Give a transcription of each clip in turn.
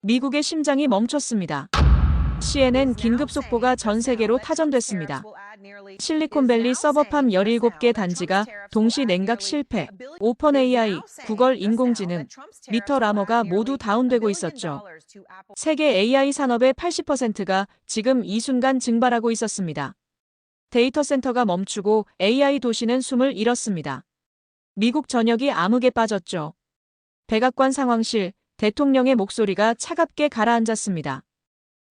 미국의 심장이 멈췄습니다. CNN 긴급 속보가 전 세계로 타전됐습니다. 실리콘밸리 서버팜 17개 단지가 동시 냉각 실패, 오픈 AI, 구글 인공지능, 미터 라머가 모두 다운되고 있었죠. 세계 AI 산업의 80%가 지금 이 순간 증발하고 있었습니다. 데이터 센터가 멈추고 AI 도시는 숨을 잃었습니다. 미국 전역이 암흑에 빠졌죠. 백악관 상황실, 대통령의 목소리가 차갑게 가라앉았습니다.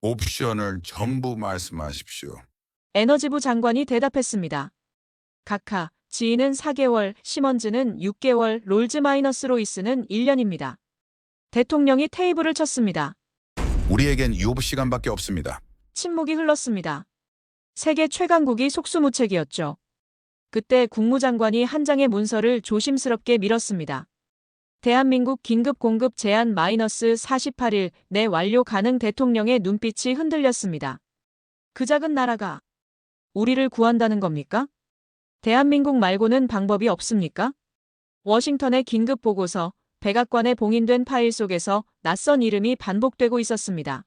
옵션을 전부 말씀하십시오. 에너지부 장관이 대답했습니다. 각하, 지인은 4개월, 시먼즈는 6개월, 롤즈마이너스로이스는 1년입니다. 대통령이 테이블을 쳤습니다. 우리에겐 유업 시간밖에 없습니다. 침묵이 흘렀습니다. 세계 최강국이 속수무책이었죠. 그때 국무장관이 한 장의 문서를 조심스럽게 밀었습니다. 대한민국 긴급 공급 제한 -48일 내 완료 가능. 대통령의 눈빛이 흔들렸습니다. 그 작은 나라가 우리를 구한다는 겁니까? 대한민국 말고는 방법이 없습니까? 워싱턴의 긴급 보고서, 백악관에 봉인된 파일 속에서 낯선 이름이 반복되고 있었습니다.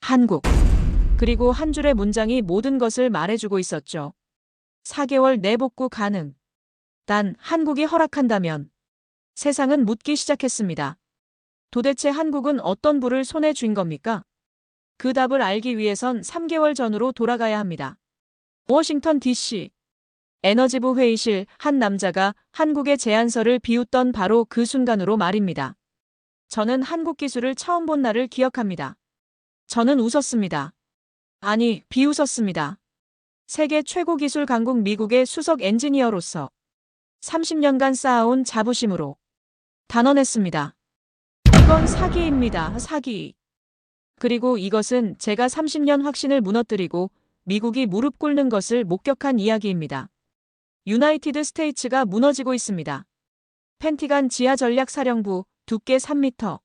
한국. 그리고 한 줄의 문장이 모든 것을 말해주고 있었죠. 4개월 내 복구 가능. 단 한국이 허락한다면. 세상은 묻기 시작했습니다. 도대체 한국은 어떤 불을 손에 쥔 겁니까? 그 답을 알기 위해선 3개월 전으로 돌아가야 합니다. 워싱턴 DC. 에너지부 회의실 한 남자가 한국의 제안서를 비웃던 바로 그 순간으로 말입니다. 저는 한국 기술을 처음 본 날을 기억합니다. 저는 웃었습니다. 아니, 비웃었습니다. 세계 최고 기술 강국 미국의 수석 엔지니어로서 30년간 쌓아온 자부심으로 단언했습니다. 이건 사기입니다. 사기. 그리고 이것은 제가 30년 확신을 무너뜨리고 미국이 무릎 꿇는 것을 목격한 이야기입니다. 유나이티드 스테이츠가 무너지고 있습니다. 펜티간 지하 전략사령부 두께 3m.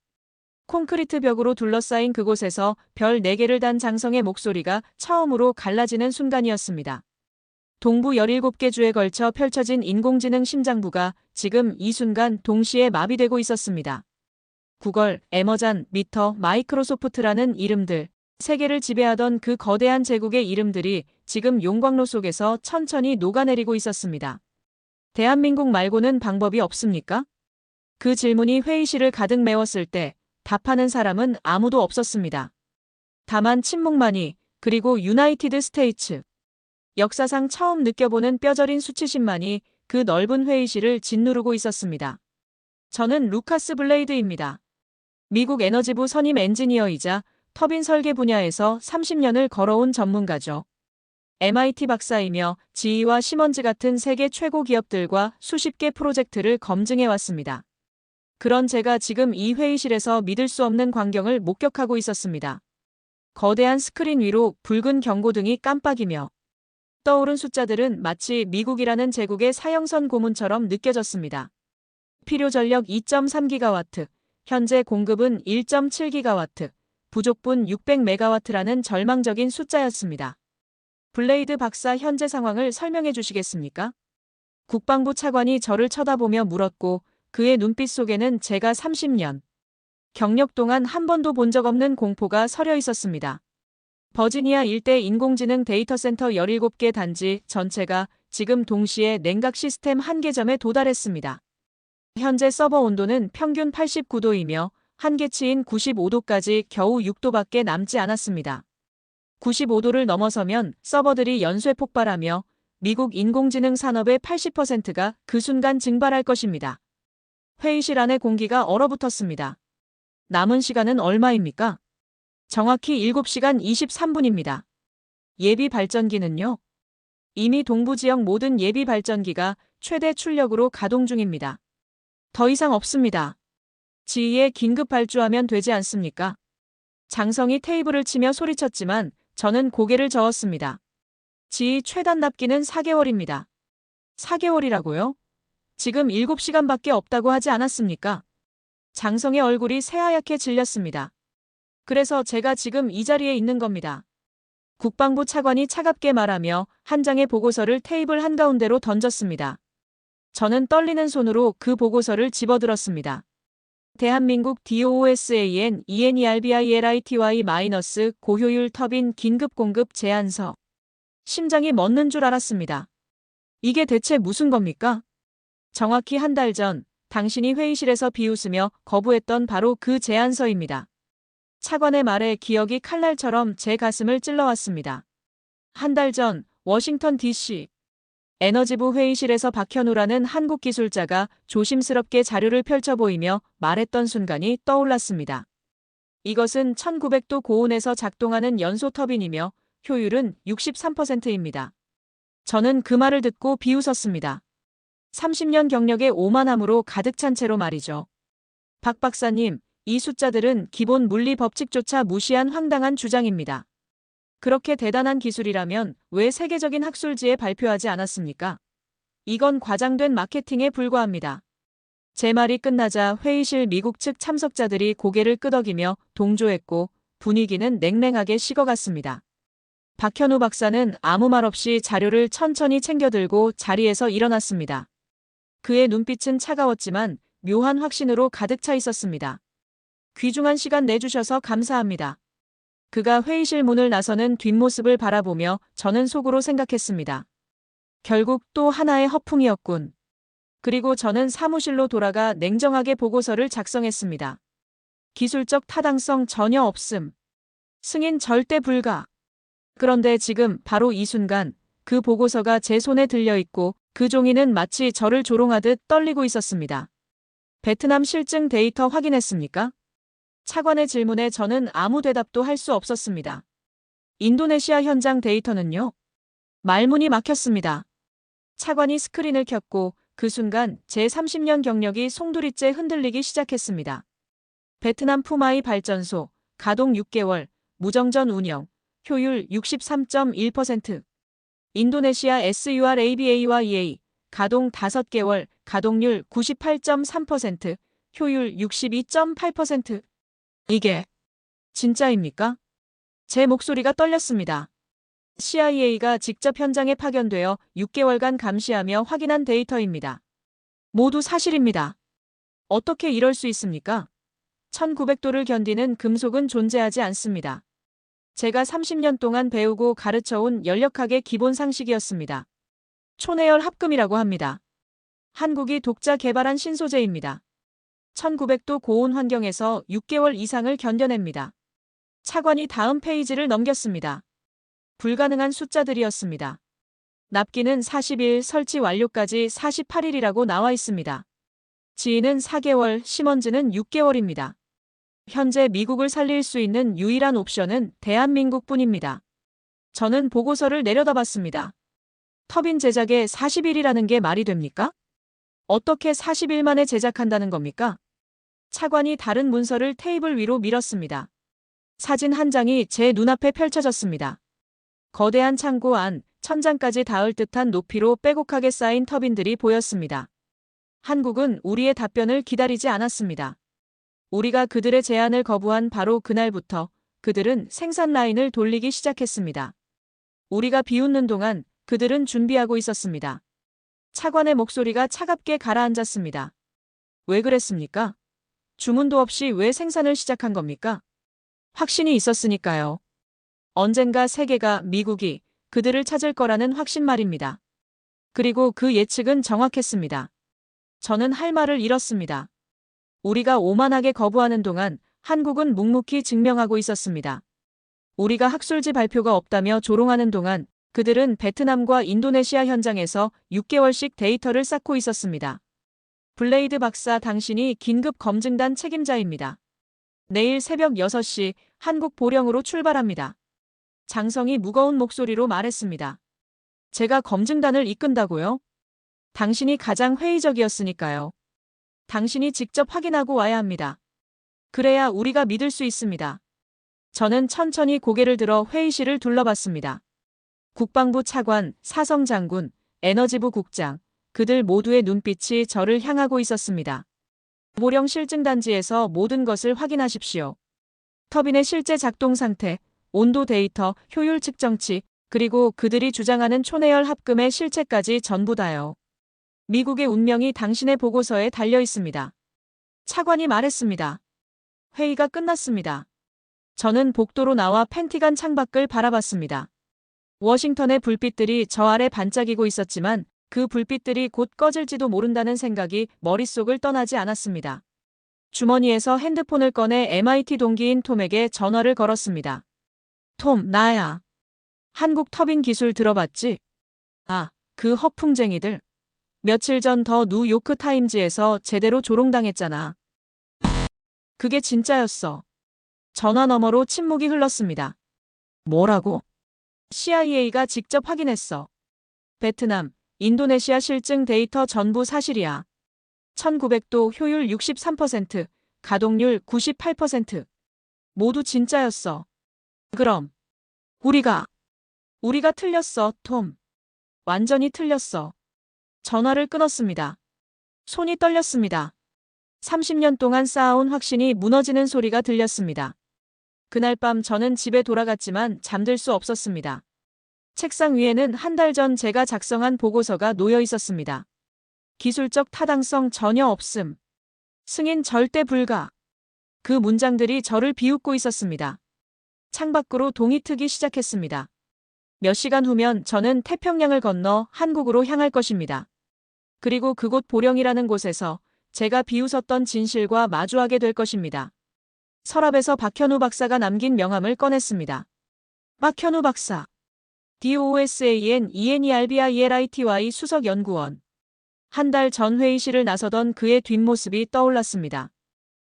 콘크리트 벽으로 둘러싸인 그곳에서 별 4개를 단 장성의 목소리가 처음으로 갈라지는 순간이었습니다. 동부 17개 주에 걸쳐 펼쳐진 인공지능 심장부가 지금 이 순간 동시에 마비되고 있었습니다. 구글, 애머잔, 미터, 마이크로소프트라는 이름들, 세계를 지배하던 그 거대한 제국의 이름들이 지금 용광로 속에서 천천히 녹아내리고 있었습니다. 대한민국 말고는 방법이 없습니까? 그 질문이 회의실을 가득 메웠을 때 답하는 사람은 아무도 없었습니다. 다만 침묵만이, 그리고 유나이티드 스테이츠. 역사상 처음 느껴보는 뼈저린 수치심만이 그 넓은 회의실을 짓누르고 있었습니다. 저는 루카스 블레이드입니다. 미국 에너지부 선임 엔지니어이자 터빈 설계 분야에서 30년을 걸어온 전문가죠. MIT 박사이며 GE와 시먼즈 같은 세계 최고 기업들과 수십 개 프로젝트를 검증해왔습니다. 그런 제가 지금 이 회의실에서 믿을 수 없는 광경을 목격하고 있었습니다. 거대한 스크린 위로 붉은 경고등이 깜빡이며 떠오른 숫자들은 마치 미국이라는 제국의 사형선 고문처럼 느껴졌습니다. 필요 전력 2.3기가와트, 현재 공급은 1.7기가와트, 부족분 600메가와트라는 절망적인 숫자였습니다. 블레이드 박사 현재 상황을 설명해 주시겠습니까? 국방부 차관이 저를 쳐다보며 물었고 그의 눈빛 속에는 제가 30년 경력 동안 한 번도 본 적 없는 공포가 서려 있었습니다. 버지니아 일대 인공지능 데이터 센터 17개 단지 전체가 지금 동시에 냉각 시스템 한계점에 도달했습니다. 현재 서버 온도는 평균 89도이며 한계치인 95도까지 겨우 6도밖에 남지 않았습니다. 95도를 넘어서면 서버들이 연쇄 폭발하며 미국 인공지능 산업의 80%가 그 순간 증발할 것입니다. 회의실 안의 공기가 얼어붙었습니다. 남은 시간은 얼마입니까? 정확히 7시간 23분입니다. 예비 발전기는요? 이미 동부 지역 모든 예비 발전기가 최대 출력으로 가동 중입니다. 더 이상 없습니다. 지휘에 긴급 발주하면 되지 않습니까? 장성이 테이블을 치며 소리쳤지만 저는 고개를 저었습니다. 지휘 최단 납기는 4개월입니다. 4개월이라고요? 지금 7시간밖에 없다고 하지 않았습니까? 장성의 얼굴이 새하얗게 질렸습니다. 그래서 제가 지금 이 자리에 있는 겁니다. 국방부 차관이 차갑게 말하며 한 장의 보고서를 테이블 한가운데로 던졌습니다. 저는 떨리는 손으로 그 보고서를 집어들었습니다. 대한민국 DOOSAN ENERBILITY- 고효율 터빈 긴급 공급 제안서. 심장이 멎는 줄 알았습니다. 이게 대체 무슨 겁니까? 정확히 한 달 전 당신이 회의실에서 비웃으며 거부했던 바로 그 제안서입니다. 차관의 말에 기억이 칼날처럼 제 가슴을 찔러왔습니다. 한 달 전 워싱턴 DC 에너지부 회의실에서 박현우라는 한국 기술자가 조심스럽게 자료를 펼쳐 보이며 말했던 순간이 떠올랐습니다. 이것은 1900도 고온에서 작동하는 연소 터빈이며 효율은 63%입니다. 저는 그 말을 듣고 비웃었습니다. 30년 경력의 오만함으로 가득 찬 채로 말이죠. 박 박사님, 이 숫자들은 기본 물리 법칙조차 무시한 황당한 주장입니다. 그렇게 대단한 기술이라면 왜 세계적인 학술지에 발표하지 않았습니까? 이건 과장된 마케팅에 불과합니다. 제 말이 끝나자 회의실 미국 측 참석자들이 고개를 끄덕이며 동조했고 분위기는 냉랭하게 식어갔습니다. 박현우 박사는 아무 말 없이 자료를 천천히 챙겨들고 자리에서 일어났습니다. 그의 눈빛은 차가웠지만 묘한 확신으로 가득 차 있었습니다. 귀중한 시간 내주셔서 감사합니다. 그가 회의실 문을 나서는 뒷모습을 바라보며 저는 속으로 생각했습니다. 결국 또 하나의 허풍이었군. 그리고 저는 사무실로 돌아가 냉정하게 보고서를 작성했습니다. 기술적 타당성 전혀 없음. 승인 절대 불가. 그런데 지금 바로 이 순간 그 보고서가 제 손에 들려있고 그 종이는 마치 저를 조롱하듯 떨리고 있었습니다. 베트남 실증 데이터 확인했습니까? 차관의 질문에 저는 아무 대답도 할 수 없었습니다. 인도네시아 현장 데이터는요? 말문이 막혔습니다. 차관이 스크린을 켰고 그 순간 제 30년 경력이 송두리째 흔들리기 시작했습니다. 베트남 푸마이 발전소, 가동 6개월, 무정전 운영, 효율 63.1%. 인도네시아 SURABA와 EA, 가동 5개월, 가동률 98.3%, 효율 62.8%. 이게 진짜입니까? 제 목소리가 떨렸습니다. CIA가 직접 현장에 파견되어 6개월간 감시하며 확인한 데이터입니다. 모두 사실입니다. 어떻게 이럴 수 있습니까? 1900도를 견디는 금속은 존재하지 않습니다. 제가 30년 동안 배우고 가르쳐온 연력학의 기본 상식이었습니다. 초내열 합금이라고 합니다. 한국이 독자 개발한 신소재입니다. 1900도 고온 환경에서 6개월 이상을 견뎌냅니다. 차관이 다음 페이지를 넘겼습니다. 불가능한 숫자들이었습니다. 납기는 40일, 설치 완료까지 48일이라고 나와 있습니다. 지인은 4개월, 심원즈는 6개월입니다. 현재 미국을 살릴 수 있는 유일한 옵션은 대한민국뿐입니다. 저는 보고서를 내려다봤습니다. 터빈 제작에 40일이라는 게 말이 됩니까? 어떻게 40일 만에 제작한다는 겁니까? 차관이 다른 문서를 테이블 위로 밀었습니다. 사진 한 장이 제 눈앞에 펼쳐졌습니다. 거대한 창고 안, 천장까지 닿을 듯한 높이로 빼곡하게 쌓인 터빈들이 보였습니다. 한국은 우리의 답변을 기다리지 않았습니다. 우리가 그들의 제안을 거부한 바로 그날부터 그들은 생산 라인을 돌리기 시작했습니다. 우리가 비웃는 동안 그들은 준비하고 있었습니다. 차관의 목소리가 차갑게 가라앉았습니다. 왜 그랬습니까? 주문도 없이 왜 생산을 시작한 겁니까? 확신이 있었으니까요. 언젠가 세계가, 미국이 그들을 찾을 거라는 확신 말입니다. 그리고 그 예측은 정확했습니다. 저는 할 말을 잃었습니다. 우리가 오만하게 거부하는 동안 한국은 묵묵히 증명하고 있었습니다. 우리가 학술지 발표가 없다며 조롱하는 동안 그들은 베트남과 인도네시아 현장에서 6개월씩 데이터를 쌓고 있었습니다. 블레이드 박사, 당신이 긴급 검증단 책임자입니다. 내일 새벽 6시 한국 보령으로 출발합니다. 장성이 무거운 목소리로 말했습니다. 제가 검증단을 이끈다고요? 당신이 가장 회의적이었으니까요. 당신이 직접 확인하고 와야 합니다. 그래야 우리가 믿을 수 있습니다. 저는 천천히 고개를 들어 회의실을 둘러봤습니다. 국방부 차관, 사성 장군, 에너지부 국장, 그들 모두의 눈빛이 저를 향하고 있었습니다. 보령 실증단지에서 모든 것을 확인하십시오. 터빈의 실제 작동 상태, 온도 데이터, 효율 측정치, 그리고 그들이 주장하는 초내열 합금의 실체까지 전부 다요. 미국의 운명이 당신의 보고서에 달려 있습니다. 차관이 말했습니다. 회의가 끝났습니다. 저는 복도로 나와 팬티간 창밖을 바라봤습니다. 워싱턴의 불빛들이 저 아래 반짝이고 있었지만 그 불빛들이 곧 꺼질지도 모른다는 생각이 머릿속을 떠나지 않았습니다. 주머니에서 핸드폰을 꺼내 MIT 동기인 톰에게 전화를 걸었습니다. 톰, 나야. 한국 터빈 기술 들어봤지? 아, 그 허풍쟁이들. 며칠 전 더 뉴요크 타임즈에서 제대로 조롱당했잖아. 그게 진짜였어. 전화 너머로 침묵이 흘렀습니다. 뭐라고? CIA가 직접 확인했어. 베트남, 인도네시아 실증 데이터 전부 사실이야. 1900도 효율 63%, 가동률 98%. 모두 진짜였어. 그럼 우리가 틀렸어, 톰. 완전히 틀렸어. 전화를 끊었습니다. 손이 떨렸습니다. 30년 동안 쌓아온 확신이 무너지는 소리가 들렸습니다. 그날 밤 저는 집에 돌아갔지만 잠들 수 없었습니다. 책상 위에는 한 달 전 제가 작성한 보고서가 놓여 있었습니다. 기술적 타당성 전혀 없음. 승인 절대 불가. 그 문장들이 저를 비웃고 있었습니다. 창밖으로 동이 트기 시작했습니다. 몇 시간 후면 저는 태평양을 건너 한국으로 향할 것입니다. 그리고 그곳 보령이라는 곳에서 제가 비웃었던 진실과 마주하게 될 것입니다. 서랍에서 박현우 박사가 남긴 명함을 꺼냈습니다. 박현우 박사. DOSANENERBILITY 수석연구원. 한 달 전 회의실을 나서던 그의 뒷모습이 떠올랐습니다.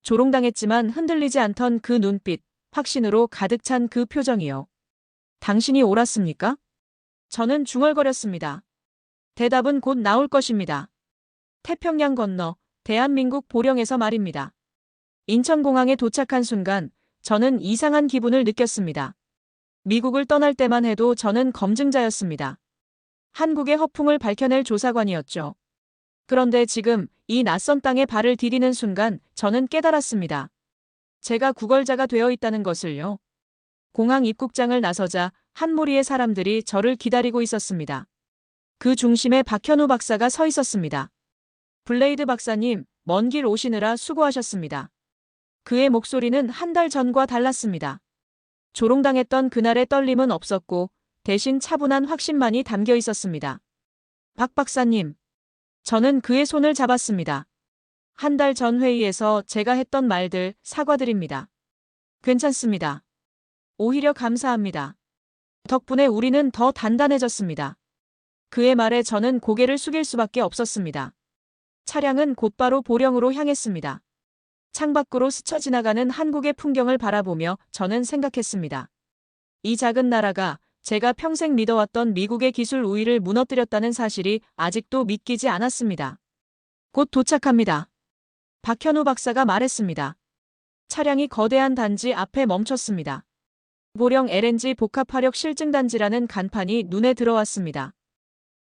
조롱당했지만 흔들리지 않던 그 눈빛, 확신으로 가득 찬 그 표정이요. 당신이 옳았습니까? 저는 중얼거렸습니다. 대답은 곧 나올 것입니다. 태평양 건너 대한민국 보령에서 말입니다. 인천공항에 도착한 순간 저는 이상한 기분을 느꼈습니다. 미국을 떠날 때만 해도 저는 검증자였습니다. 한국의 허풍을 밝혀낼 조사관이었죠. 그런데 지금 이 낯선 땅에 발을 디디는 순간 저는 깨달았습니다. 제가 구걸자가 되어 있다는 것을요. 공항 입국장을 나서자 한 무리의 사람들이 저를 기다리고 있었습니다. 그 중심에 박현우 박사가 서 있었습니다. 블레이드 박사님, 먼 길 오시느라 수고하셨습니다. 그의 목소리는 한 달 전과 달랐습니다. 조롱당했던 그날의 떨림은 없었고 대신 차분한 확신만이 담겨 있었습니다. 박 박사님. 저는 그의 손을 잡았습니다. 한 달 전 회의에서 제가 했던 말들 사과드립니다. 괜찮습니다. 오히려 감사합니다. 덕분에 우리는 더 단단해졌습니다. 그의 말에 저는 고개를 숙일 수밖에 없었습니다. 차량은 곧바로 보령으로 향했습니다. 창밖으로 스쳐 지나가는 한국의 풍경을 바라보며 저는 생각했습니다. 이 작은 나라가 제가 평생 믿어왔던 미국의 기술 우위를 무너뜨렸다는 사실이 아직도 믿기지 않았습니다. 곧 도착합니다. 박현우 박사가 말했습니다. 차량이 거대한 단지 앞에 멈췄습니다. 보령 LNG 복합화력 실증단지라는 간판이 눈에 들어왔습니다.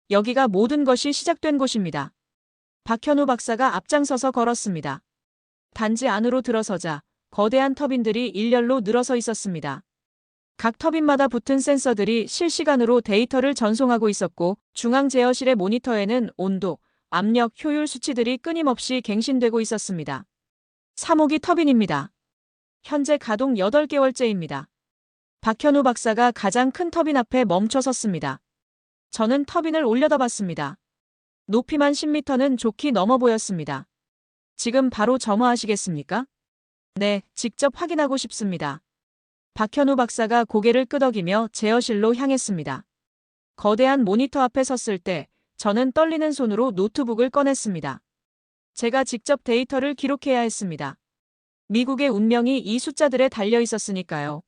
여기가 모든 것이 시작된 곳입니다. 박현우 박사가 앞장서서 걸었습니다. 단지 안으로 들어서자 거대한 터빈들이 일렬로 늘어서 있었습니다. 각 터빈마다 붙은 센서들이 실시간으로 데이터를 전송하고 있었고 중앙 제어실의 모니터에는 온도, 압력, 효율 수치들이 끊임없이 갱신되고 있었습니다. 3호기 터빈입니다. 현재 가동 8개월째입니다. 박현우 박사가 가장 큰 터빈 앞에 멈춰 섰습니다. 저는 터빈을 올려다봤습니다. 높이만 10m는 좋게 넘어 보였습니다. 지금 바로 점화하시겠습니까? 네, 직접 확인하고 싶습니다. 박현우 박사가 고개를 끄덕이며 제어실로 향했습니다. 거대한 모니터 앞에 섰을 때 저는 떨리는 손으로 노트북을 꺼냈습니다. 제가 직접 데이터를 기록해야 했습니다. 미국의 운명이 이 숫자들에 달려 있었으니까요.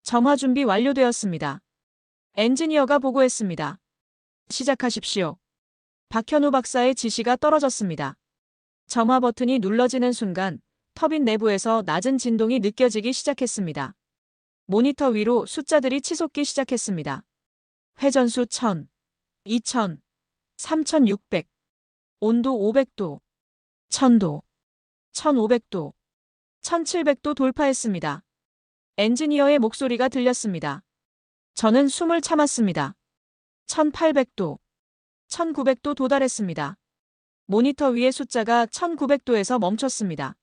점화 준비 완료되었습니다. 엔지니어가 보고했습니다. 시작하십시오. 박현우 박사의 지시가 떨어졌습니다. 점화 버튼이 눌러지는 순간 터빈 내부에서 낮은 진동이 느껴지기 시작했습니다. 모니터 위로 숫자들이 치솟기 시작했습니다. 회전수 1000, 2000, 3600, 온도 500도, 1000도, 1500도, 1700도 돌파했습니다. 엔지니어의 목소리가 들렸습니다. 저는 숨을 참았습니다. 1800도, 1900도 도달했습니다. 모니터 위의 숫자가 1900도에서 멈췄습니다.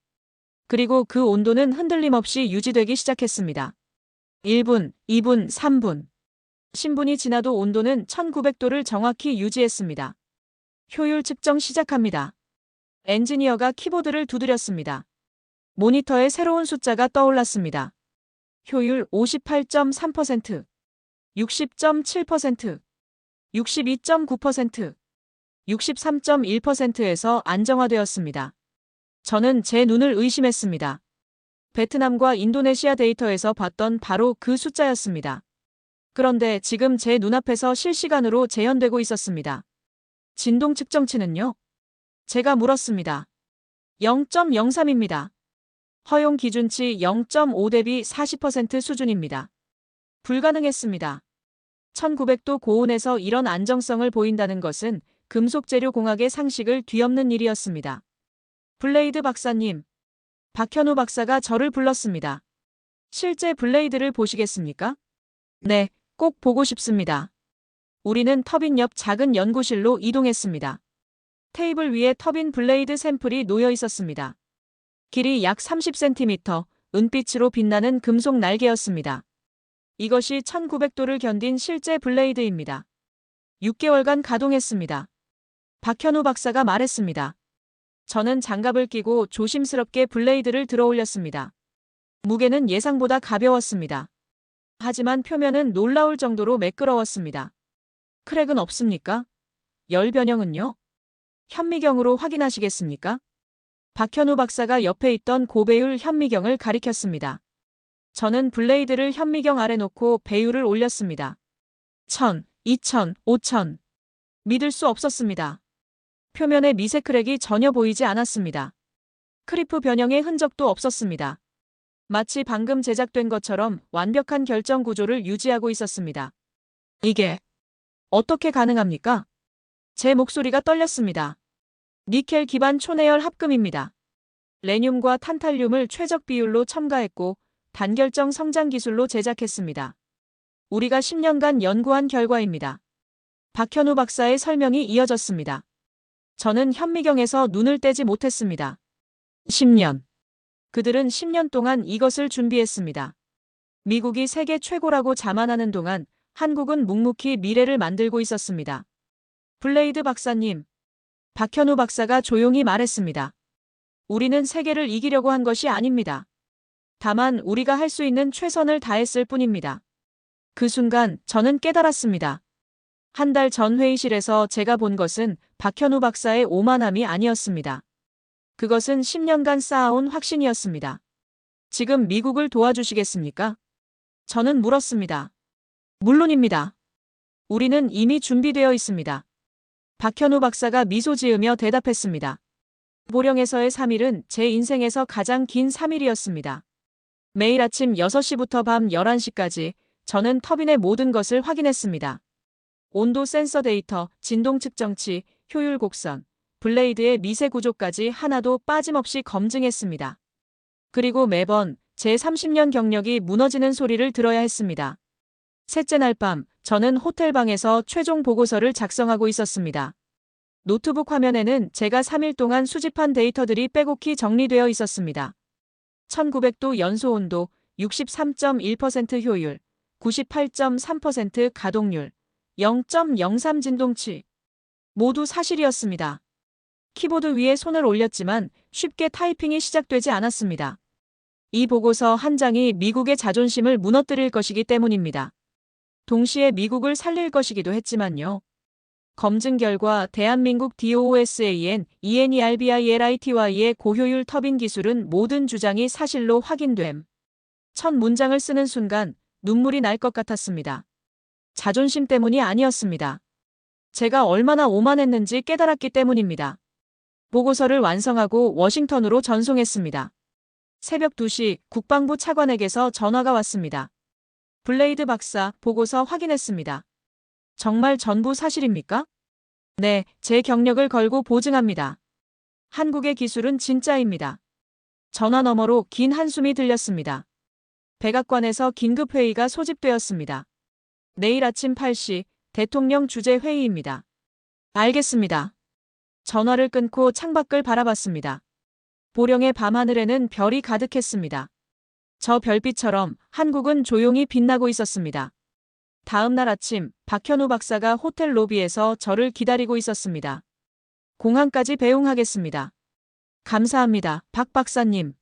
그리고 그 온도는 흔들림 없이 유지되기 시작했습니다. 1분, 2분, 3분. 신분이 지나도 온도는 1900도를 정확히 유지했습니다. 효율 측정 시작합니다. 엔지니어가 키보드를 두드렸습니다. 모니터에 새로운 숫자가 떠올랐습니다. 효율 58.3%, 60.7%, 62.9%, 63.1%에서 안정화되었습니다. 저는 제 눈을 의심했습니다. 베트남과 인도네시아 데이터에서 봤던 바로 그 숫자였습니다. 그런데 지금 제 눈앞에서 실시간으로 재현되고 있었습니다. 진동 측정치는요? 제가 물었습니다. 0.03입니다. 허용 기준치 0.5 대비 40% 수준입니다. 불가능했습니다. 1900도 고온에서 이런 안정성을 보인다는 것은 금속 재료 공학의 상식을 뒤엎는 일이었습니다. 블레이드 박사님, 박현우 박사가 저를 불렀습니다. 실제 블레이드를 보시겠습니까? 네, 꼭 보고 싶습니다. 우리는 터빈 옆 작은 연구실로 이동했습니다. 테이블 위에 터빈 블레이드 샘플이 놓여 있었습니다. 길이 약 30cm, 은빛으로 빛나는 금속 날개였습니다. 이것이 1900도를 견딘 실제 블레이드입니다. 6개월간 가동했습니다. 박현우 박사가 말했습니다. 저는 장갑을 끼고 조심스럽게 블레이드를 들어 올렸습니다. 무게는 예상보다 가벼웠습니다. 하지만 표면은 놀라울 정도로 매끄러웠습니다. 크랙은 없습니까? 열 변형은요? 현미경으로 확인하시겠습니까? 박현우 박사가 옆에 있던 고배율 현미경을 가리켰습니다. 저는 블레이드를 현미경 아래 놓고 배율을 올렸습니다. 1000, 2000, 5000. 믿을 수 없었습니다. 표면에 미세 크랙이 전혀 보이지 않았습니다. 크리프 변형의 흔적도 없었습니다. 마치 방금 제작된 것처럼 완벽한 결정 구조를 유지하고 있었습니다. 이게 어떻게 가능합니까? 제 목소리가 떨렸습니다. 니켈 기반 초내열 합금입니다. 레듐과 탄탈륨을 최적 비율로 첨가했고 단결정 성장 기술로 제작했습니다. 우리가 10년간 연구한 결과입니다. 박현우 박사의 설명이 이어졌습니다. 저는 현미경에서 눈을 떼지 못했습니다. 10년. 그들은 10년 동안 이것을 준비했습니다. 미국이 세계 최고라고 자만하는 동안 한국은 묵묵히 미래를 만들고 있었습니다. 블레이드 박사님, 박현우 박사가 조용히 말했습니다. 우리는 세계를 이기려고 한 것이 아닙니다. 다만 우리가 할 수 있는 최선을 다했을 뿐입니다. 그 순간 저는 깨달았습니다. 한 달 전 회의실에서 제가 본 것은 박현우 박사의 오만함이 아니었습니다. 그것은 10년간 쌓아온 확신이었습니다. 지금 미국을 도와주시겠습니까? 저는 물었습니다. 물론입니다. 우리는 이미 준비되어 있습니다. 박현우 박사가 미소 지으며 대답했습니다. 보령에서의 3일은 제 인생에서 가장 긴 3일이었습니다. 매일 아침 6시부터 밤 11시까지 저는 터빈의 모든 것을 확인했습니다. 온도 센서 데이터, 진동 측정치, 효율 곡선, 블레이드의 미세 구조까지 하나도 빠짐없이 검증했습니다. 그리고 매번 제 30년 경력이 무너지는 소리를 들어야 했습니다. 셋째 날 밤, 저는 호텔방에서 최종 보고서를 작성하고 있었습니다. 노트북 화면에는 제가 3일 동안 수집한 데이터들이 빼곡히 정리되어 있었습니다. 1900도 연소 온도, 63.1% 효율, 98.3% 가동률, 0.03 진동치. 모두 사실이었습니다. 키보드 위에 손을 올렸지만 쉽게 타이핑이 시작되지 않았습니다. 이 보고서 한 장이 미국의 자존심을 무너뜨릴 것이기 때문입니다. 동시에 미국을 살릴 것이기도 했지만요. 검증 결과 대한민국 DOOSAN, ENERBILITY의 고효율 터빈 기술은 모든 주장이 사실로 확인됨. 첫 문장을 쓰는 순간 눈물이 날 것 같았습니다. 자존심 때문이 아니었습니다. 제가 얼마나 오만했는지 깨달았기 때문입니다. 보고서를 완성하고 워싱턴으로 전송했습니다. 새벽 2시 국방부 차관에게서 전화가 왔습니다. 블레이드 박사, 보고서 확인했습니다. 정말 전부 사실입니까? 네, 제 경력을 걸고 보증합니다. 한국의 기술은 진짜입니다. 전화 너머로 긴 한숨이 들렸습니다. 백악관에서 긴급회의가 소집되었습니다. 내일 아침 8시 대통령 주재 회의입니다. 알겠습니다. 전화를 끊고 창밖을 바라봤습니다. 보령의 밤하늘에는 별이 가득했습니다. 저 별빛처럼 한국은 조용히 빛나고 있었습니다. 다음 날 아침 박현우 박사가 호텔 로비에서 저를 기다리고 있었습니다. 공항까지 배웅하겠습니다. 감사합니다, 박 박사님.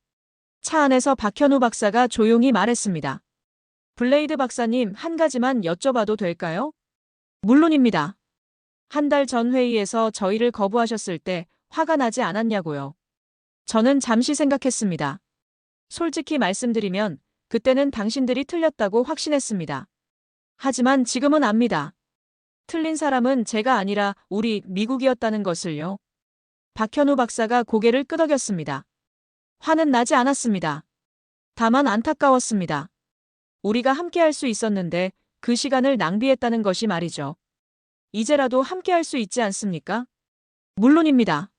차 안에서 박현우 박사가 조용히 말했습니다. 블레이드 박사님, 한 가지만 여쭤봐도 될까요? 물론입니다. 한 달 전 회의에서 저희를 거부하셨을 때 화가 나지 않았냐고요. 저는 잠시 생각했습니다. 솔직히 말씀드리면 그때는 당신들이 틀렸다고 확신했습니다. 하지만 지금은 압니다. 틀린 사람은 제가 아니라 우리 미국이었다는 것을요. 박현우 박사가 고개를 끄덕였습니다. 화는 나지 않았습니다. 다만 안타까웠습니다. 우리가 함께할 수 있었는데 그 시간을 낭비했다는 것이 말이죠. 이제라도 함께할 수 있지 않습니까? 물론입니다.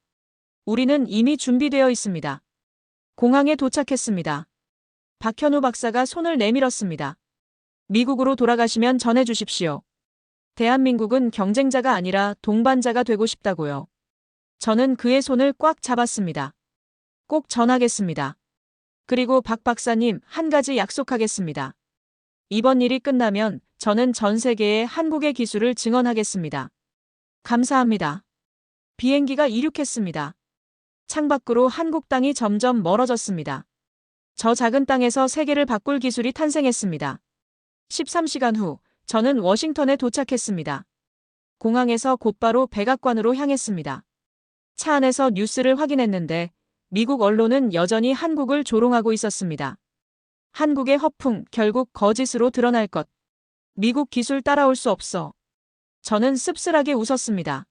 우리는 이미 준비되어 있습니다. 공항에 도착했습니다. 박현우 박사가 손을 내밀었습니다. 미국으로 돌아가시면 전해주십시오. 대한민국은 경쟁자가 아니라 동반자가 되고 싶다고요. 저는 그의 손을 꽉 잡았습니다. 꼭 전하겠습니다. 그리고 박 박사님, 한 가지 약속하겠습니다. 이번 일이 끝나면 저는 전 세계에 한국의 기술을 증언하겠습니다. 감사합니다. 비행기가 이륙했습니다. 창밖으로 한국 땅이 점점 멀어졌습니다. 저 작은 땅에서 세계를 바꿀 기술이 탄생했습니다. 13시간 후 저는 워싱턴에 도착했습니다. 공항에서 곧바로 백악관으로 향했습니다. 차 안에서 뉴스를 확인했는데 미국 언론은 여전히 한국을 조롱하고 있었습니다. 한국의 허풍 결국 거짓으로 드러날 것. 미국 기술 따라올 수 없어. 저는 씁쓸하게 웃었습니다.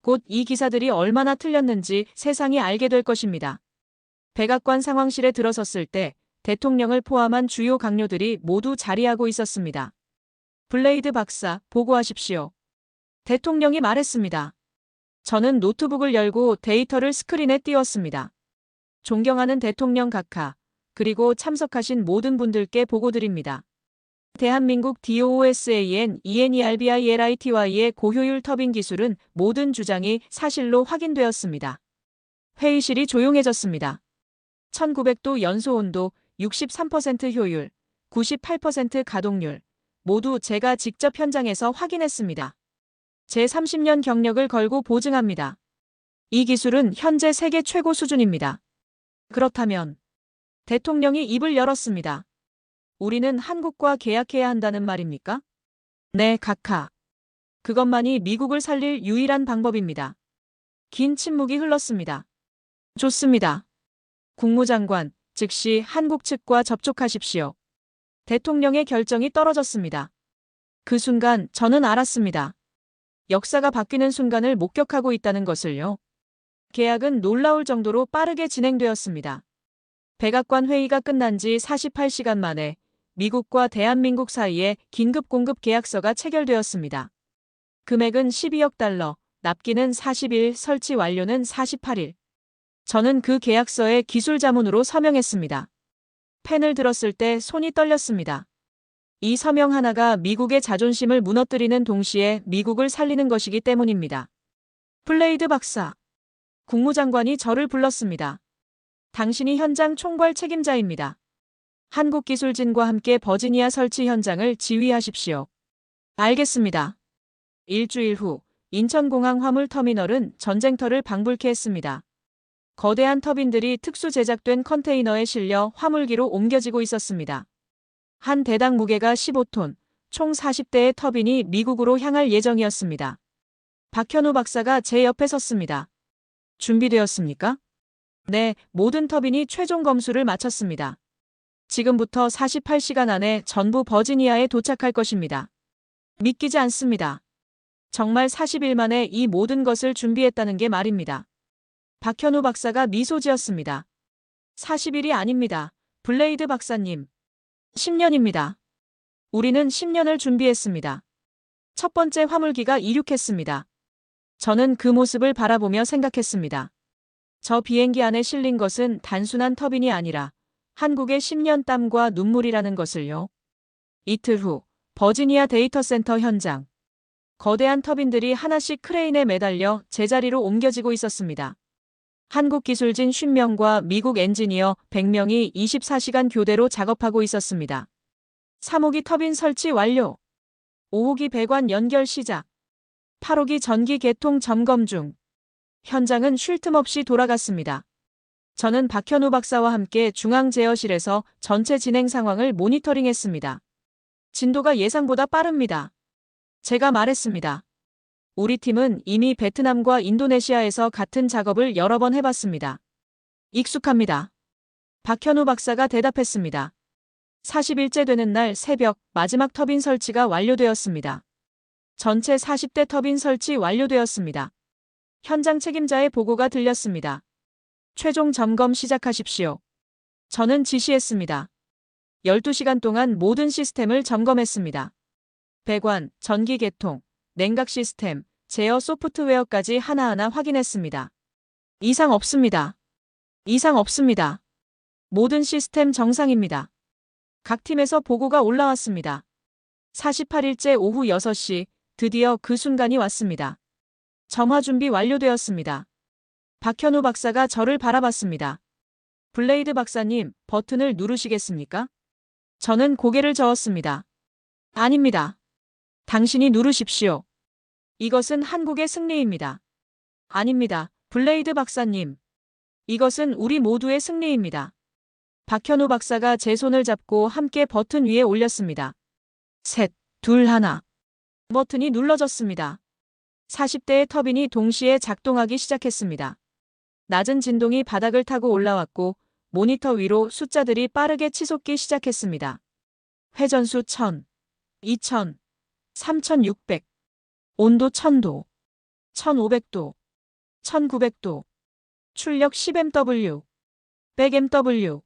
곧 이 기사들이 얼마나 틀렸는지 세상이 알게 될 것입니다. 백악관 상황실에 들어섰을 때 대통령을 포함한 주요 강요들이 모두 자리하고 있었습니다. 블레이드 박사, 보고하십시오. 대통령이 말했습니다. 저는 노트북을 열고 데이터를 스크린에 띄웠습니다. 존경하는 대통령 각하, 그리고 참석하신 모든 분들께 보고드립니다. 대한민국 DOOSAN ENERBILITY의 고효율 터빈 기술은 모든 주장이 사실로 확인되었습니다. 회의실이 조용해졌습니다. 1900도 연소 온도, 63% 효율, 98% 가동률, 모두 제가 직접 현장에서 확인했습니다. 제 30년 경력을 걸고 보증합니다. 이 기술은 현재 세계 최고 수준입니다. 그렇다면 대통령이 입을 열었습니다. 우리는 한국과 계약해야 한다는 말입니까? 네, 각하. 그것만이 미국을 살릴 유일한 방법입니다. 긴 침묵이 흘렀습니다. 좋습니다. 국무장관, 즉시 한국 측과 접촉하십시오. 대통령의 결정이 떨어졌습니다. 그 순간 저는 알았습니다. 역사가 바뀌는 순간을 목격하고 있다는 것을요. 계약은 놀라울 정도로 빠르게 진행되었습니다. 백악관 회의가 끝난 지 48시간 만에 미국과 대한민국 사이에 긴급 공급 계약서가 체결되었습니다. 금액은 12억 달러, 납기는 40일, 설치 완료는 48일. 저는 그 계약서에 기술 자문으로 서명했습니다. 펜을 들었을 때 손이 떨렸습니다. 이 서명 하나가 미국의 자존심을 무너뜨리는 동시에 미국을 살리는 것이기 때문입니다. 블레이드 박사. 국무장관이 저를 불렀습니다. 당신이 현장 총괄 책임자입니다. 한국기술진과 함께 버지니아 설치 현장을 지휘하십시오. 알겠습니다. 일주일 후 인천공항 화물터미널은 전쟁터를 방불케 했습니다. 거대한 터빈들이 특수 제작된 컨테이너에 실려 화물기로 옮겨지고 있었습니다. 한 대당 무게가 15톤, 총 40대의 터빈이 미국으로 향할 예정이었습니다. 박현우 박사가 제 옆에 섰습니다. 준비되었습니까? 네, 모든 터빈이 최종 검수를 마쳤습니다. 지금부터 48시간 안에 전부 버지니아에 도착할 것입니다. 믿기지 않습니다. 정말 40일 만에 이 모든 것을 준비했다는 게 말입니다. 박현우 박사가 미소 지었습니다. 40일이 아닙니다. 블레이드 박사님. 10년입니다. 우리는 10년을 준비했습니다. 첫 번째 화물기가 이륙했습니다. 저는 그 모습을 바라보며 생각했습니다. 저 비행기 안에 실린 것은 단순한 터빈이 아니라 한국의 10년 땀과 눈물이라는 것을요. 이틀 후 버지니아 데이터 센터 현장. 거대한 터빈들이 하나씩 크레인에 매달려 제자리로 옮겨지고 있었습니다. 한국 기술진 50명과 미국 엔지니어 100명이 24시간 교대로 작업하고 있었습니다. 3호기 터빈 설치 완료. 5호기 배관 연결 시작. 8호기 전기 개통 점검 중. 현장은 쉴 틈 없이 돌아갔습니다. 저는 박현우 박사와 함께 중앙 제어실에서 전체 진행 상황을 모니터링했습니다. 진도가 예상보다 빠릅니다. 제가 말했습니다. 우리 팀은 이미 베트남과 인도네시아에서 같은 작업을 여러 번 해봤습니다. 익숙합니다. 박현우 박사가 대답했습니다. 40일째 되는 날 새벽 마지막 터빈 설치가 완료되었습니다. 전체 40대 터빈 설치 완료되었습니다. 현장 책임자의 보고가 들렸습니다. 최종 점검 시작하십시오. 저는 지시했습니다. 12시간 동안 모든 시스템을 점검했습니다. 배관, 전기 개통, 냉각 시스템, 제어 소프트웨어까지 하나하나 확인했습니다. 이상 없습니다. 이상 없습니다. 모든 시스템 정상입니다. 각 팀에서 보고가 올라왔습니다. 48일째 오후 6시, 드디어 그 순간이 왔습니다. 점화 준비 완료되었습니다. 박현우 박사가 저를 바라봤습니다. 블레이드 박사님, 버튼을 누르시겠습니까? 저는 고개를 저었습니다. 아닙니다. 당신이 누르십시오. 이것은 한국의 승리입니다. 아닙니다. 블레이드 박사님. 이것은 우리 모두의 승리입니다. 박현우 박사가 제 손을 잡고 함께 버튼 위에 올렸습니다. 셋, 둘, 하나. 버튼이 눌러졌습니다. 40대의 터빈이 동시에 작동하기 시작했습니다. 낮은 진동이 바닥을 타고 올라왔고 모니터 위로 숫자들이 빠르게 치솟기 시작했습니다. 회전수 1000, 2000, 3600, 온도 1000도, 1500도, 1900도, 출력 10mW, 100mW,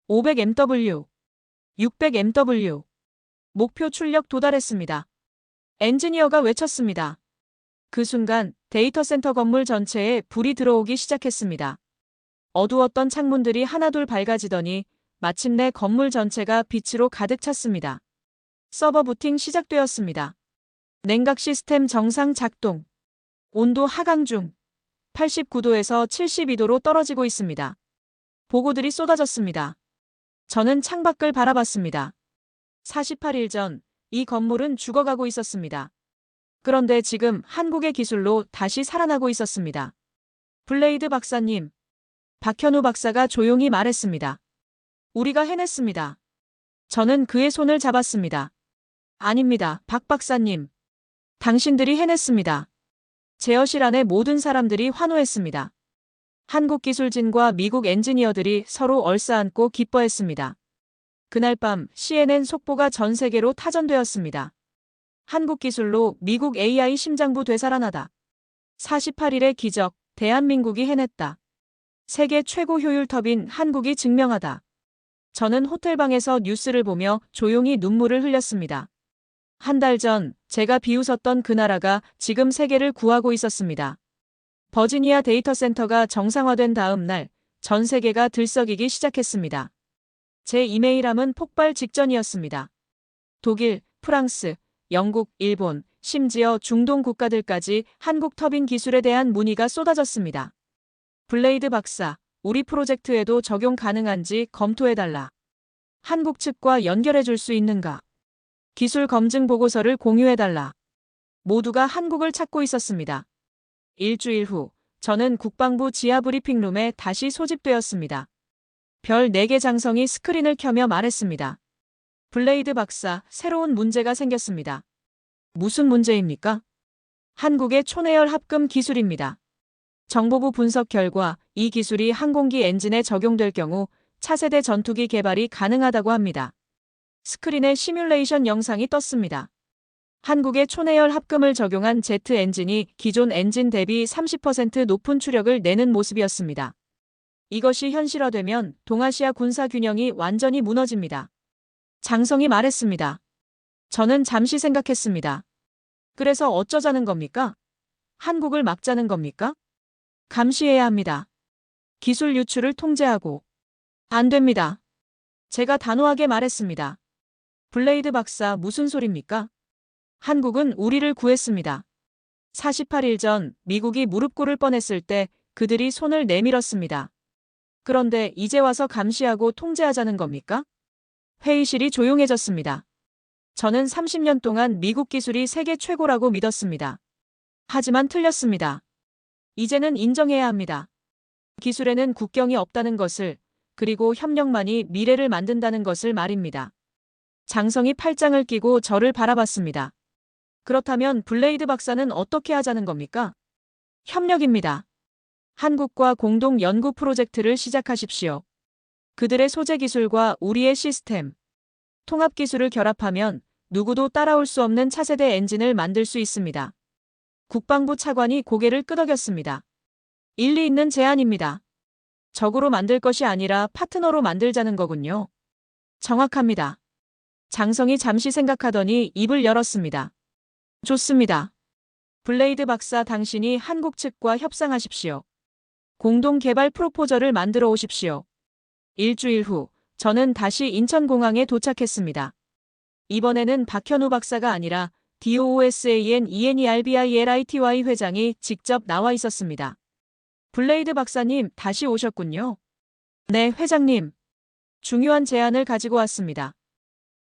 500mW, 600mW. 목표 출력 도달했습니다. 엔지니어가 외쳤습니다. 그 순간 데이터 센터 건물 전체에 불이 들어오기 시작했습니다. 어두웠던 창문들이 하나둘 밝아지더니 마침내 건물 전체가 빛으로 가득 찼습니다. 서버 부팅 시작되었습니다. 냉각 시스템 정상 작동. 온도 하강 중. 89도에서 72도로 떨어지고 있습니다. 보고들이 쏟아졌습니다. 저는 창밖을 바라봤습니다. 48일 전 이 건물은 죽어가고 있었습니다. 그런데 지금 한국의 기술로 다시 살아나고 있었습니다. 블레이드 박사님. 박현우 박사가 조용히 말했습니다. 우리가 해냈습니다. 저는 그의 손을 잡았습니다. 아닙니다, 박 박사님. 당신들이 해냈습니다. 제어실 안의 모든 사람들이 환호했습니다. 한국 기술진과 미국 엔지니어들이 서로 얼싸안고 기뻐했습니다. 그날 밤 CNN 속보가 전 세계로 타전되었습니다. 한국 기술로 미국 AI 심장부 되살아나다. 48일의 기적, 대한민국이 해냈다. 세계 최고 효율 터빈 한국이 증명하다. 저는 호텔방에서 뉴스를 보며 조용히 눈물을 흘렸습니다. 한 달 전 제가 비웃었던 그 나라가 지금 세계를 구하고 있었습니다. 버지니아 데이터 센터가 정상화된 다음 날 전 세계가 들썩이기 시작했습니다. 제 이메일함은 폭발 직전이었습니다. 독일, 프랑스, 영국, 일본, 심지어 중동 국가들까지 한국 터빈 기술에 대한 문의가 쏟아졌습니다. 블레이드 박사, 우리 프로젝트에도 적용 가능한지 검토해달라. 한국 측과 연결해줄 수 있는가? 기술 검증 보고서를 공유해달라. 모두가 한국을 찾고 있었습니다. 일주일 후, 저는 국방부 지하 브리핑룸에 다시 소집되었습니다. 별 4개 장성이 스크린을 켜며 말했습니다. 블레이드 박사, 새로운 문제가 생겼습니다. 무슨 문제입니까? 한국의 초내열 합금 기술입니다. 정보부 분석 결과 이 기술이 항공기 엔진에 적용될 경우 차세대 전투기 개발이 가능하다고 합니다. 스크린에 시뮬레이션 영상이 떴습니다. 한국의 초내열 합금을 적용한 제트 엔진이 기존 엔진 대비 30% 높은 추력을 내는 모습이었습니다. 이것이 현실화되면 동아시아 군사 균형이 완전히 무너집니다. 장성이 말했습니다. 저는 잠시 생각했습니다. 그래서 어쩌자는 겁니까? 한국을 막자는 겁니까? 감시해야 합니다. 기술 유출을 통제하고. 안 됩니다. 제가 단호하게 말했습니다. 블레이드 박사, 무슨 소립니까? 한국은 우리를 구했습니다. 48일 전 미국이 무릎 꿇을 뻔했을 때 그들이 손을 내밀었습니다. 그런데 이제 와서 감시하고 통제하자는 겁니까? 회의실이 조용해졌습니다. 저는 30년 동안 미국 기술이 세계 최고라고 믿었습니다. 하지만 틀렸습니다. 이제는 인정해야 합니다. 기술에는 국경이 없다는 것을, 그리고 협력만이 미래를 만든다는 것을 말입니다. 장성이 팔짱을 끼고 저를 바라봤습니다. 그렇다면 블레이드 박사는 어떻게 하자는 겁니까? 협력입니다. 한국과 공동 연구 프로젝트를 시작하십시오. 그들의 소재 기술과 우리의 시스템, 통합 기술을 결합하면 누구도 따라올 수 없는 차세대 엔진을 만들 수 있습니다. 국방부 차관이 고개를 끄덕였습니다. 일리 있는 제안입니다. 적으로 만들 것이 아니라 파트너로 만들자는 거군요. 정확합니다. 장성이 잠시 생각하더니 입을 열었습니다. 좋습니다. 블레이드 박사, 당신이 한국 측과 협상하십시오. 공동 개발 프로포저를 만들어 오십시오. 일주일 후 저는 다시 인천공항에 도착했습니다. 이번에는 박현우 박사가 아니라 DOOSAN ENERBILITY 회장이 직접 나와 있었습니다. 블레이드 박사님, 다시 오셨군요. 네, 회장님. 중요한 제안을 가지고 왔습니다.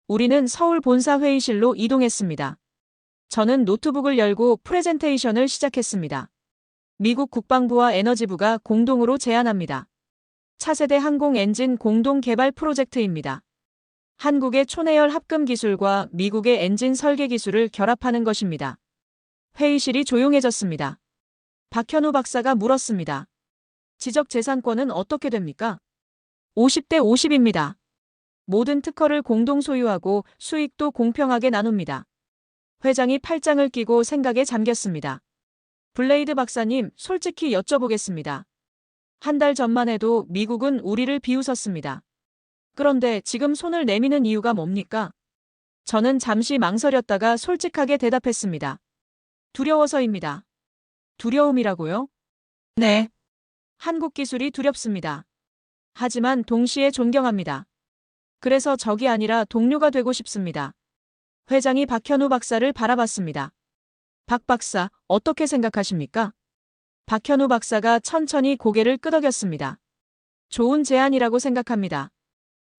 우리는 서울 본사 회의실로 이동했습니다. 저는 노트북을 열고 프레젠테이션을 시작했습니다. 미국 국방부와 에너지부가 공동으로 제안합니다. 차세대 항공 엔진 공동 개발 프로젝트입니다. 한국의 초내열 합금 기술과 미국의 엔진 설계 기술을 결합하는 것입니다. 회의실이 조용해졌습니다. 박현우 박사가 물었습니다. 지적재산권은 어떻게 됩니까? 50대 50입니다. 모든 특허를 공동 소유하고 수익도 공평하게 나눕니다. 회장이 팔짱을 끼고 생각에 잠겼습니다. 블레이드 박사님, 솔직히 여쭤보겠습니다. 한 달 전만 해도 미국은 우리를 비웃었습니다. 그런데 지금 손을 내미는 이유가 뭡니까? 저는 잠시 망설였다가 솔직하게 대답했습니다. 두려워서입니다. 두려움이라고요? 네. 한국 기술이 두렵습니다. 하지만 동시에 존경합니다. 그래서 적이 아니라 동료가 되고 싶습니다. 회장이 박현우 박사를 바라봤습니다. 박 박사, 어떻게 생각하십니까? 박현우 박사가 천천히 고개를 끄덕였습니다. 좋은 제안이라고 생각합니다.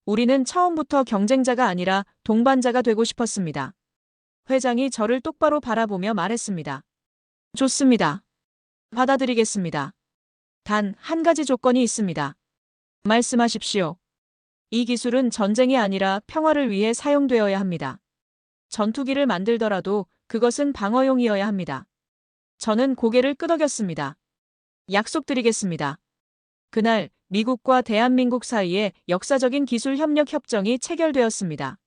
우리는 처음부터 경쟁자가 아니라 동반자가 되고 싶었습니다. 회장이 저를 똑바로 바라보며 말했습니다. 좋습니다. 받아들이겠습니다. 단 한 가지 조건이 있습니다. 말씀하십시오. 이 기술은 전쟁이 아니라 평화를 위해 사용되어야 합니다. 전투기를 만들더라도 그것은 방어용이어야 합니다. 저는 고개를 끄덕였습니다. 약속드리겠습니다. 그날 미국과 대한민국 사이에 역사적인 기술 협력 협정이 체결되었습니다.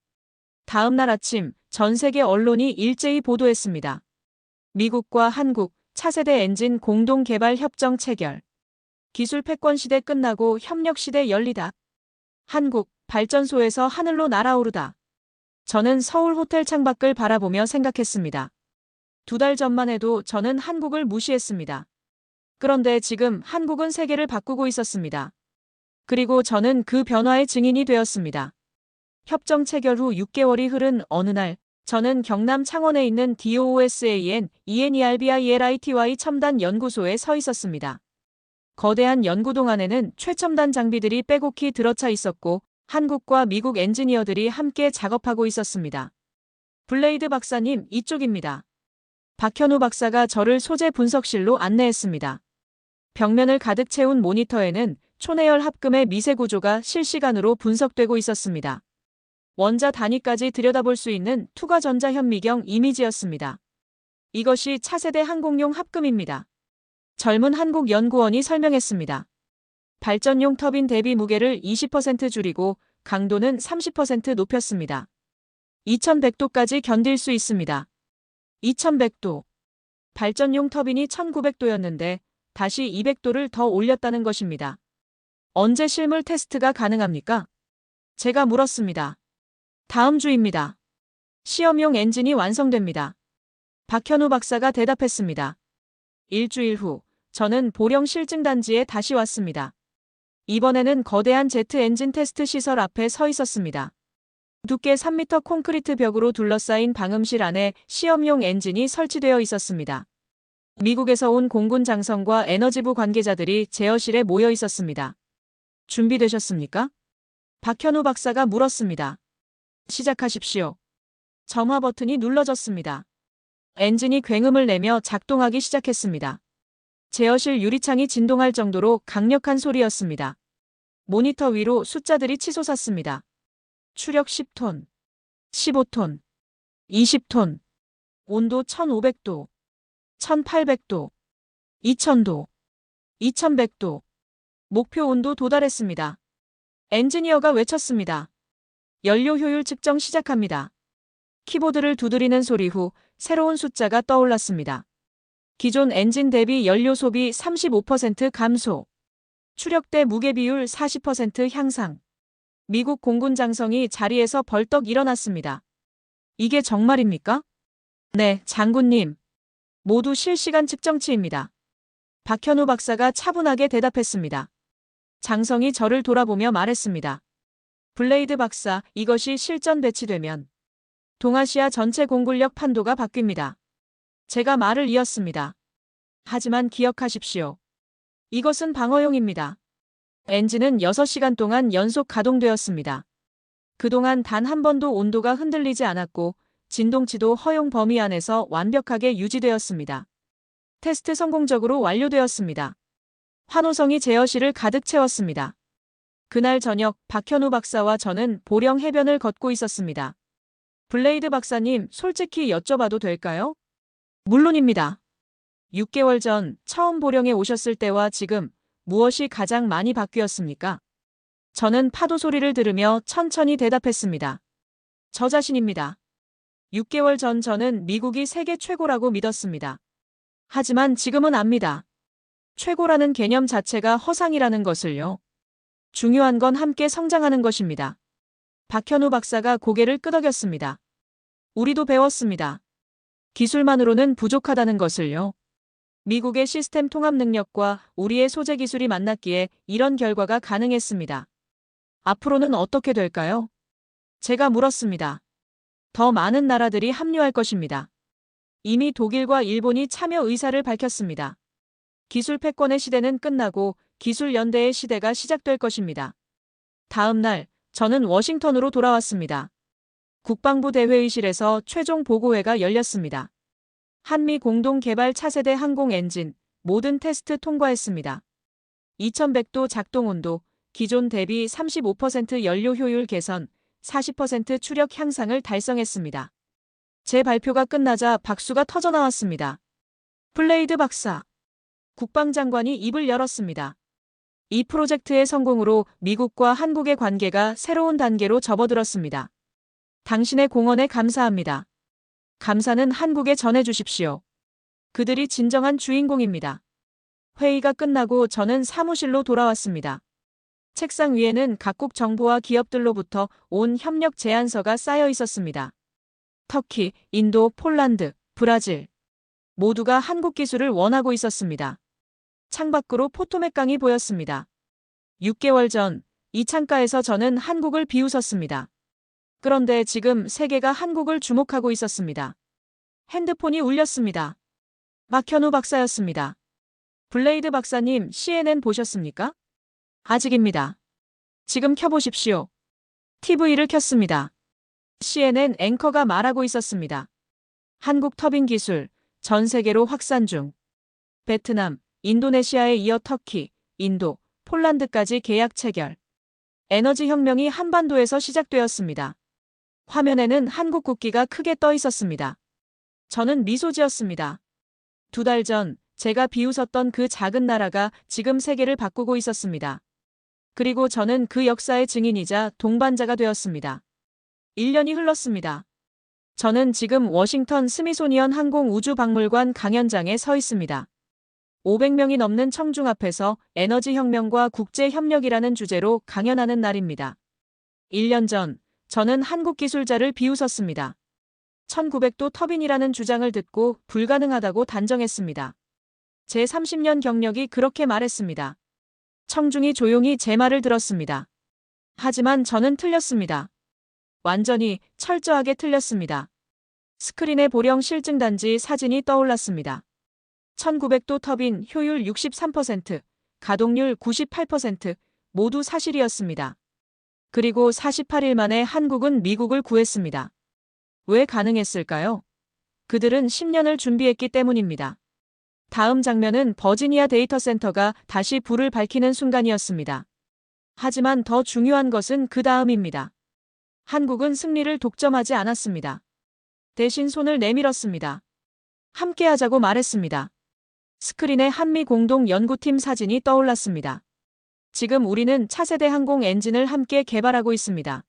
다음 날 아침 전 세계 언론이 일제히 보도했습니다. 미국과 한국 차세대 엔진 공동 개발 협정 체결. 기술 패권 시대 끝나고 협력 시대 열리다. 한국 발전소에서 하늘로 날아오르다. 저는 서울 호텔 창밖을 바라보며 생각했습니다. 2달 전만 해도 저는 한국을 무시했습니다. 그런데 지금 한국은 세계를 바꾸고 있었습니다. 그리고 저는 그 변화의 증인이 되었습니다. 협정 체결 후 6개월이 흐른 어느 날, 저는 경남 창원에 있는 DOOSAN ENERBILITY 첨단 연구소에 서 있었습니다. 거대한 연구동 안에는 최첨단 장비들이 빼곡히 들어차 있었고, 한국과 미국 엔지니어들이 함께 작업하고 있었습니다. 블레이드 박사님, 이쪽입니다. 박현우 박사가 저를 소재 분석실로 안내했습니다. 벽면을 가득 채운 모니터에는 초내열 합금의 미세 구조가 실시간으로 분석되고 있었습니다. 원자 단위까지 들여다볼 수 있는 투과 전자 현미경 이미지였습니다. 이것이 차세대 항공용 합금입니다. 젊은 한국 연구원이 설명했습니다. 발전용 터빈 대비 무게를 20% 줄이고 강도는 30% 높였습니다. 2100도까지 견딜 수 있습니다. 2100도. 발전용 터빈이 1900도였는데 다시 200도를 더 올렸다는 것입니다. 언제 실물 테스트가 가능합니까? 제가 물었습니다. 다음 주입니다. 시험용 엔진이 완성됩니다. 박현우 박사가 대답했습니다. 일주일 후, 저는 보령 실증단지에 다시 왔습니다. 이번에는 거대한 제트 엔진 테스트 시설 앞에 서 있었습니다. 두께 3m 콘크리트 벽으로 둘러싸인 방음실 안에 시험용 엔진이 설치되어 있었습니다. 미국에서 온 공군 장성과 에너지부 관계자들이 제어실에 모여 있었습니다. 준비되셨습니까? 박현우 박사가 물었습니다. 시작하십시오. 점화 버튼이 눌러졌습니다. 엔진이 굉음을 내며 작동하기 시작했습니다. 제어실 유리창이 진동할 정도로 강력한 소리였습니다. 모니터 위로 숫자들이 치솟았습니다. 추력 10톤, 15톤, 20톤, 온도 1500도, 1800도, 2000도, 2100도, 목표 온도 도달했습니다. 엔지니어가 외쳤습니다. 연료 효율 측정 시작합니다. 키보드를 두드리는 소리 후 새로운 숫자가 떠올랐습니다. 기존 엔진 대비 연료 소비 35% 감소, 추력대 무게 비율 40% 향상. 미국 공군 장성이 자리에서 벌떡 일어났습니다. 이게 정말입니까? 네, 장군님. 모두 실시간 측정치입니다. 박현우 박사가 차분하게 대답했습니다. 장성이 저를 돌아보며 말했습니다. 블레이드 박사, 이것이 실전 배치되면 동아시아 전체 공군력 판도가 바뀝니다. 제가 말을 이었습니다. 하지만 기억하십시오. 이것은 방어용입니다. 엔진은 6시간 동안 연속 가동되었습니다. 그동안 단 한 번도 온도가 흔들리지 않았고 진동치도 허용 범위 안에서 완벽하게 유지되었습니다. 테스트 성공적으로 완료되었습니다. 환호성이 제어실을 가득 채웠습니다. 그날 저녁 박현우 박사와 저는 보령 해변을 걷고 있었습니다. 블레이드 박사님, 솔직히 여쭤봐도 될까요? 물론입니다. 6개월 전 처음 보령에 오셨을 때와 지금 무엇이 가장 많이 바뀌었습니까? 저는 파도 소리를 들으며 천천히 대답했습니다. 저 자신입니다. 6개월 전 저는 미국이 세계 최고라고 믿었습니다. 하지만 지금은 압니다. 최고라는 개념 자체가 허상이라는 것을요. 중요한 건 함께 성장하는 것입니다. 박현우 박사가 고개를 끄덕였습니다. 우리도 배웠습니다. 기술만으로는 부족하다는 것을요. 미국의 시스템 통합 능력과 우리의 소재 기술이 만났기에 이런 결과가 가능했습니다. 앞으로는 어떻게 될까요? 제가 물었습니다. 더 많은 나라들이 합류할 것입니다. 이미 독일과 일본이 참여 의사를 밝혔습니다. 기술 패권의 시대는 끝나고 기술 연대의 시대가 시작될 것입니다. 다음 날, 저는 워싱턴으로 돌아왔습니다. 국방부 대회의실에서 최종 보고회가 열렸습니다. 한미 공동 개발 차세대 항공 엔진, 모든 테스트 통과했습니다. 2100도 작동 온도, 기존 대비 35% 연료 효율 개선, 40% 추력 향상을 달성했습니다. 제 발표가 끝나자 박수가 터져나왔습니다. 블레이드 박사. 국방장관이 입을 열었습니다. 이 프로젝트의 성공으로 미국과 한국의 관계가 새로운 단계로 접어들었습니다. 당신의 공헌에 감사합니다. 감사는 한국에 전해주십시오. 그들이 진정한 주인공입니다. 회의가 끝나고 저는 사무실로 돌아왔습니다. 책상 위에는 각국 정부와 기업들로부터 온 협력 제안서가 쌓여 있었습니다. 터키, 인도, 폴란드, 브라질. 모두가 한국 기술을 원하고 있었습니다. 창밖으로 포토맥강이 보였습니다. 6개월 전, 이 창가에서 저는 한국을 비웃었습니다. 그런데 지금 세계가 한국을 주목하고 있었습니다. 핸드폰이 울렸습니다. 박현우 박사였습니다. 블레이드 박사님, CNN 보셨습니까? 아직입니다. 지금 켜보십시오. TV를 켰습니다. CNN 앵커가 말하고 있었습니다. 한국 터빈 기술, 전 세계로 확산 중. 베트남, 인도네시아에 이어 터키, 인도, 폴란드까지 계약 체결. 에너지 혁명이 한반도에서 시작되었습니다. 화면에는 한국 국기가 크게 떠 있었습니다. 저는 미소 지었습니다. 2달 전 제가 비웃었던 그 작은 나라가 지금 세계를 바꾸고 있었습니다. 그리고 저는 그 역사의 증인이자 동반자가 되었습니다. 1년이 흘렀습니다. 저는 지금 워싱턴 스미소니언 항공우주박물관 강연장에 서 있습니다. 500명이 넘는 청중 앞에서 에너지 혁명과 국제 협력이라는 주제로 강연하는 날입니다. 1년 전 저는 한국 기술자를 비웃었습니다. 1900도 터빈이라는 주장을 듣고 불가능하다고 단정했습니다. 제 30년 경력이 그렇게 말했습니다. 청중이 조용히 제 말을 들었습니다. 하지만 저는 틀렸습니다. 완전히 철저하게 틀렸습니다. 스크린에 보령 실증단지 사진이 떠올랐습니다. 1900도 터빈 효율 63%, 가동률 98% 모두 사실이었습니다. 그리고 48일 만에 한국은 미국을 구했습니다. 왜 가능했을까요? 그들은 10년을 준비했기 때문입니다. 다음 장면은 버지니아 데이터 센터가 다시 불을 밝히는 순간이었습니다. 하지만 더 중요한 것은 그 다음입니다. 한국은 승리를 독점하지 않았습니다. 대신 손을 내밀었습니다. 함께하자고 말했습니다. 스크린에 한미 공동 연구팀 사진이 떠올랐습니다. 지금 우리는 차세대 항공 엔진을 함께 개발하고 있습니다.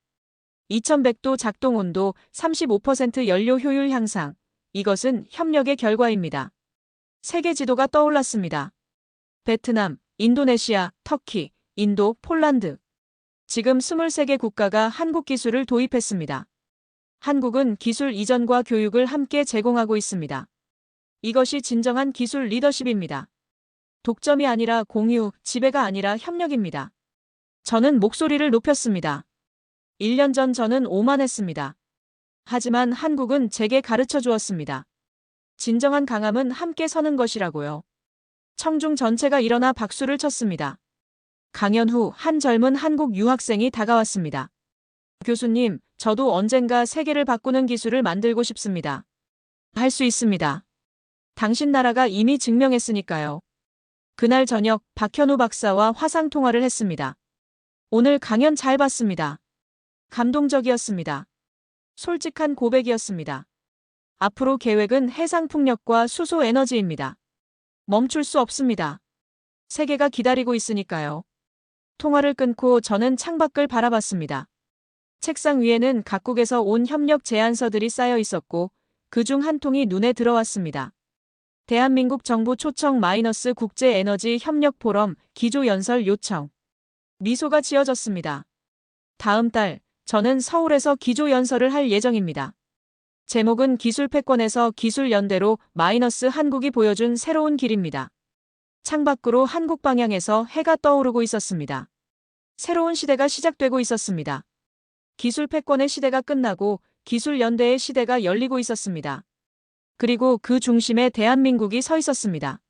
2100도 작동 온도, 35% 연료 효율 향상. 이것은 협력의 결과입니다. 세계 지도가 떠올랐습니다. 베트남, 인도네시아, 터키, 인도, 폴란드. 지금 23개 국가가 한국 기술을 도입했습니다. 한국은 기술 이전과 교육을 함께 제공하고 있습니다. 이것이 진정한 기술 리더십입니다. 독점이 아니라 공유, 지배가 아니라 협력입니다. 저는 목소리를 높였습니다. 1년 전 저는 오만했습니다. 하지만 한국은 제게 가르쳐 주었습니다. 진정한 강함은 함께 서는 것이라고요. 청중 전체가 일어나 박수를 쳤습니다. 강연 후 한 젊은 한국 유학생이 다가왔습니다. 교수님, 저도 언젠가 세계를 바꾸는 기술을 만들고 싶습니다. 할 수 있습니다. 당신 나라가 이미 증명했으니까요. 그날 저녁 박현우 박사와 화상 통화를 했습니다. 오늘 강연 잘 봤습니다. 감동적이었습니다. 솔직한 고백이었습니다. 앞으로 계획은 해상풍력과 수소에너지입니다. 멈출 수 없습니다. 세계가 기다리고 있으니까요. 통화를 끊고 저는 창밖을 바라봤습니다. 책상 위에는 각국에서 온 협력 제안서들이 쌓여 있었고 그중 한 통이 눈에 들어왔습니다. 대한민국 정부 초청 - 국제에너지 협력 포럼 기조연설 요청. 미소가 지어졌습니다. 다음 달 저는 서울에서 기조연설을 할 예정입니다. 제목은 기술 패권에서 기술 연대로 - 한국이 보여준 새로운 길입니다. 창밖으로 한국 방향에서 해가 떠오르고 있었습니다. 새로운 시대가 시작되고 있었습니다. 기술 패권의 시대가 끝나고 기술 연대의 시대가 열리고 있었습니다. 그리고 그 중심에 대한민국이 서 있었습니다.